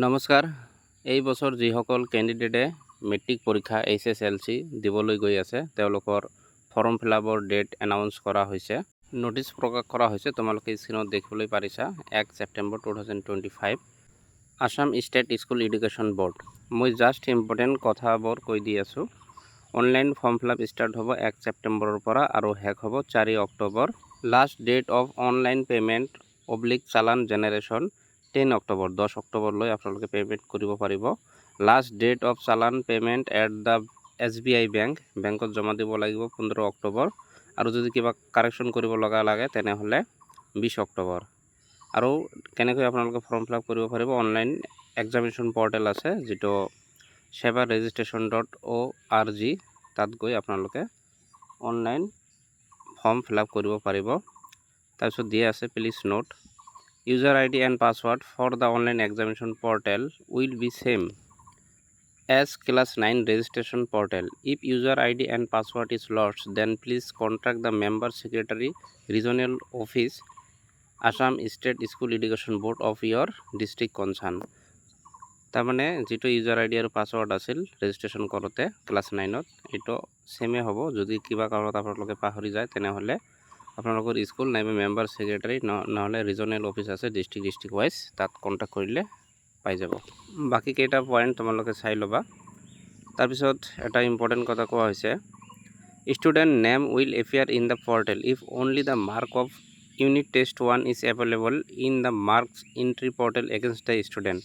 নমস্কাৰ। এই বছৰ যিসকল কেণ্ডিডেটে মেট্ৰিক পৰীক্ষা HSLC দিবলৈ গৈ আছে তেওঁলোকৰ ফৰ্ম ফিলআপৰ ডেট এনাউন্স কৰা হৈছে। নোটিছ প্ৰকাশ কৰা হৈছে, তোমালোকে স্ক্ৰীনত দেখিবলৈ পাৰিছা। 1 September 2025 Assam state school education board. মই জাষ্ট ইম্পৰ্টেণ্ট কথাবোৰ কৈ দি আছোঁ। অনলাইন ফৰ্ম ফিলআপ ষ্টাৰ্ট হ'ব 1 ছেপ্টেম্বৰৰ পৰা আৰু শেষ হ'ব 4 October. Last date of online payment / challan generation 10 October, 10 অক্টোবৰলৈ আপোনালোকে পে'মেণ্ট কৰিব পাৰিব। Last date of challan payment at the SBI বেংকত জমা দিব লাগিব 15 অক্টোবৰ। আৰু যদি কিবা কাৰেকশ্যন কৰিব লাগে তেনেহ'লে 20 অক্টোবৰ। আৰু কেনেকৈ আপোনালোকে ফৰ্ম ফিলআপ কৰিব পাৰিব, অনলাইন এক্সামিনেশ্যন পৰ্টেল আছে যিটো seva.registration.org, তাত গৈ আপোনালোকে অনলাইন ফৰ্ম ফিলআপ কৰিব পাৰিব। তাৰপিছত দিয়া আছে, please note user ID and password for the online examination portal will be same as class 9 registration portal. If user ID and password is lost, then please contact the member secretary regional office Assam State School Education Board of your district concern. তাৰমানে যিটো user ID আৰু password আছিল registration কৰোঁতে class 9ত, এইটো same হ'ব। যদি কিবা কাৰণত আপোনালোকে পাহৰি যায় তেনেহ'লে আপোনালোকৰ স্কুল নাইবা মেম্বাৰ ছেক্ৰেটাৰী নহ'লে ৰিজনেল অফিচ আছে ডিষ্ট্ৰিক্ট ৱাইজ, তাত কণ্টেক্ট কৰিলে পাই যাব। বাকী কেইটা পইণ্ট তোমালোকে চাই ল'বা। তাৰপিছত এটা ইম্পৰ্টেণ্ট কথা কোৱা হৈছে, student name will appear in the portal if only the mark of unit test 1 is available in the marks entry portal against the student.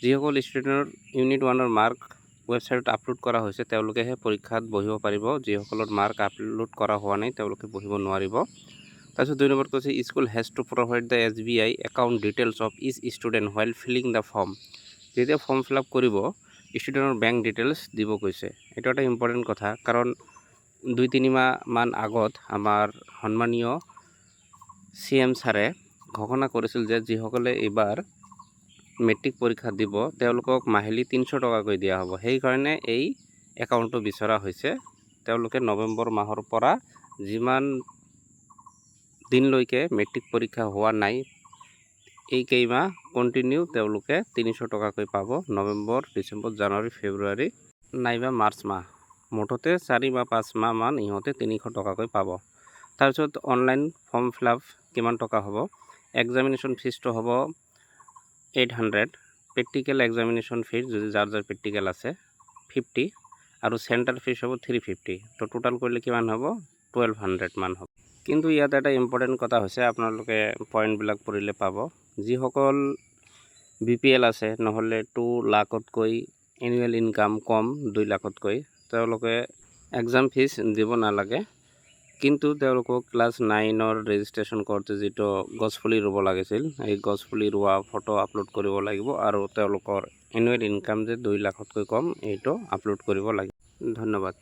যিসকল ষ্টুডেণ্টৰ ইউনিট 1ৰ মাৰ্ক ৱেবছাইটত আপলোড কৰা হৈছে তেওঁলোকেহে পৰীক্ষাত বহিব পাৰিব। যিসকলৰ মাৰ্ক আপলোড কৰা হোৱা নাই তেওঁলোকে বহিব নোৱাৰিব। তাৰপিছত 2 নম্বৰ কৈছে, school has to provide the SBI account details of each student while filling the form. যেতিয়া ফৰ্ম ফিলআপ কৰিব ষ্টুডেণ্টৰ বেংক ডিটেইলছ দিব কৈছে। এইটো এটা ইম্পৰ্টেণ্ট কথা, কাৰণ 2-3 মাহমান আগত আমাৰ সন্মানীয় CM ছাৰে ঘোষণা কৰিছিল যে যিসকলে এইবাৰ মেট্ৰিক পৰীক্ষা দিব তেওঁলোকক মাহিলী 300 টকাকৈ দিয়া হ'ব। সেইকাৰণে এই একাউণ্টটো বিচৰা হৈছে। তেওঁলোকে নৱেম্বৰ মাহৰ পৰা যিমান দিনলৈকে মেট্ৰিক পৰীক্ষা হোৱা নাই এই কেইমাহ কণ্টিনিউ তেওঁলোকে 300 টকাকৈ পাব। নৱেম্বৰ, ডিচেম্বৰ, জানুৱাৰী, ফেব্ৰুৱাৰী নাইবা মাৰ্চ মাহ, মুঠতে 4 বা 5 মাহমান ইহঁতে 300 টকাকৈ পাব। তাৰপিছত অনলাইন ফৰ্ম ফিলআপ কিমান টকা হ'ব, এক্সামিনেশ্যন ফিজটো হ'ব 800, প্ৰেক্টিকেল এক্সামিনেশ্যন ফিজ যদি যাৰ প্ৰেক্টিকেল আছে 50 আৰু চেণ্টাৰ ফিজ হ'ব 350। তো টোটাল কৰিলে কিমান হ'ব, 1200 মান হ'ব। কিন্তু ইয়াত এটা ইম্পৰ্টেণ্ট কথা হৈছে, আপোনালোকে পইণ্টবিলাক পঢ়িলে পাব, যিসকল BPL আছে নহ'লে 2 লাখতকৈ এনুৱেল ইনকাম কম 2 লাখতকৈ, তেওঁলোকে এক্সাম ফিজ দিব নালাগে। কিন্তু তেওঁলোকক ক্লাছ 9ৰ ৰেজিষ্ট্ৰেশ্যন কৰোঁতে যিটো গছপুলি ৰুব লাগিছিল, এই গছপুলি ৰোৱা ফটো আপলোড কৰিব লাগিব আৰু তেওঁলোকৰ এনুৱেল ইনকাম যে 2 লাখতকৈ কম এইটো আপলোড কৰিব লাগিব। ধন্যবাদ।